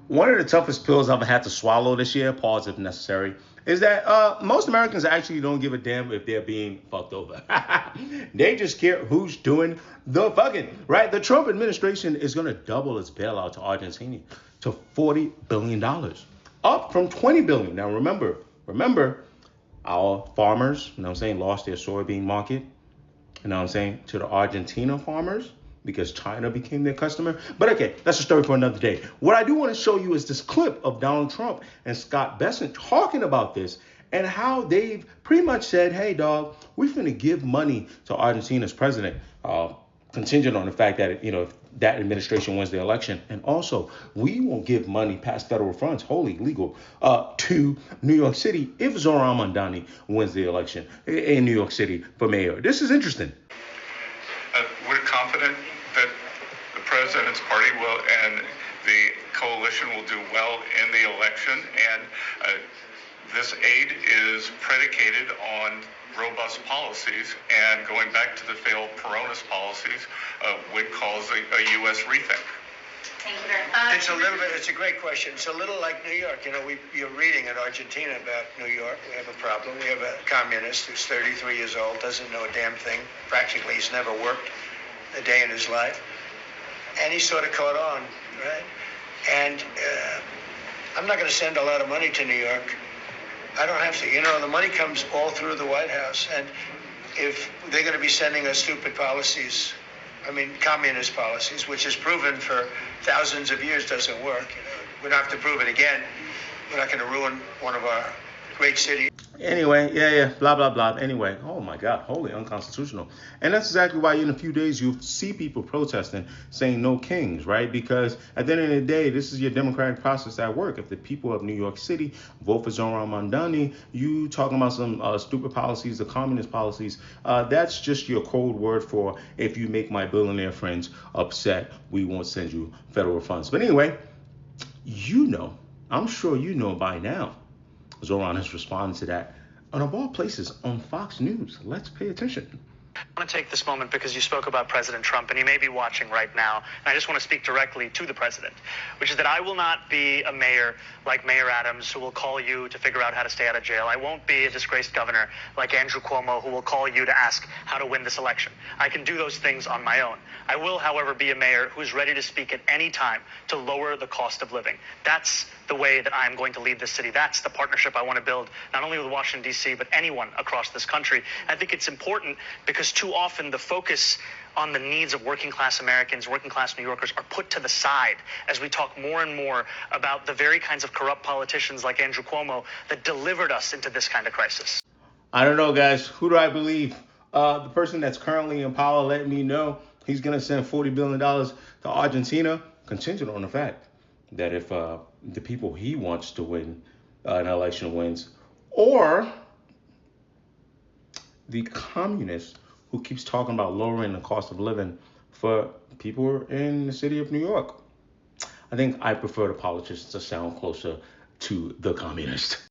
One of the toughest pills I've had to swallow this year, pause if necessary, is that most Americans actually don't give a damn if they're being fucked over. They just care who's doing the fucking, right? The Trump administration is going to double its bailout to Argentina to $40 billion, up from $20 billion. Now, remember, our farmers, lost their soybean market, to the Argentina farmers because China became their customer. But okay, that's a story for another day. What I do want to show you is this clip of Donald Trump and Scott Bessent talking about this and how they've pretty much said, hey, dog, we're going to give money to Argentina's president, contingent on the fact that, if that administration wins the election. And also, we won't give money past federal funds, wholly legal, to New York City if Zohran Mamdani wins the election in New York City for mayor. This is interesting. We're confident that the president's party will and the coalition will do well in the election. And this aid is predicated on robust policies, and going back to the failed Peronist policies would cause a U.S. rethink. Thank you very much. It's a great question. It's a little like New York. You're reading in Argentina about New York. We have a problem. We have a communist who's 33 years old, doesn't know a damn thing. Practically, he's never worked a day in his life. And he sort of caught on, right? And I'm not going to send a lot of money to New York. I don't have to. The money comes all through the White House. And if they're going to be sending us stupid policies, communist policies, which is proven for thousands of years doesn't work. We don't have to prove it again. We're not going to ruin one of our great cities. Anyway, blah, blah, blah. Anyway, oh my God, wholly unconstitutional. And that's exactly why in a few days you'll see people protesting, saying no kings, right? Because at the end of the day, this is your democratic process at work. If the people of New York City vote for Zohran Mamdani, you talking about some stupid policies, the communist policies, that's just your code word for if you make my billionaire friends upset, we won't send you federal funds. But anyway, I'm sure you know by now, Zohran has responded to that, and of all places, on Fox News. Let's pay attention. I want to take this moment because you spoke about President Trump, and he may be watching right now. And I just want to speak directly to the president, which is that I will not be a mayor like Mayor Adams, who will call you to figure out how to stay out of jail. I won't be a disgraced governor like Andrew Cuomo, who will call you to ask how to win this election. I can do those things on my own. I will, however, be a mayor who is ready to speak at any time to lower the cost of living. That's the way that I'm going to lead this city. That's the partnership I want to build, not only with Washington, D.C., but anyone across this country. I think it's important because too often the focus on the needs of working class Americans, working class New Yorkers are put to the side as we talk more and more about the very kinds of corrupt politicians like Andrew Cuomo that delivered us into this kind of crisis. I don't know, guys. Who do I believe? The person that's currently in power let me know he's going to send $40 billion to Argentina, contingent on the fact that if the people he wants to win an election wins, or the communist who keeps talking about lowering the cost of living for people in the city of New York. I think I prefer the politicians to sound closer to the communist.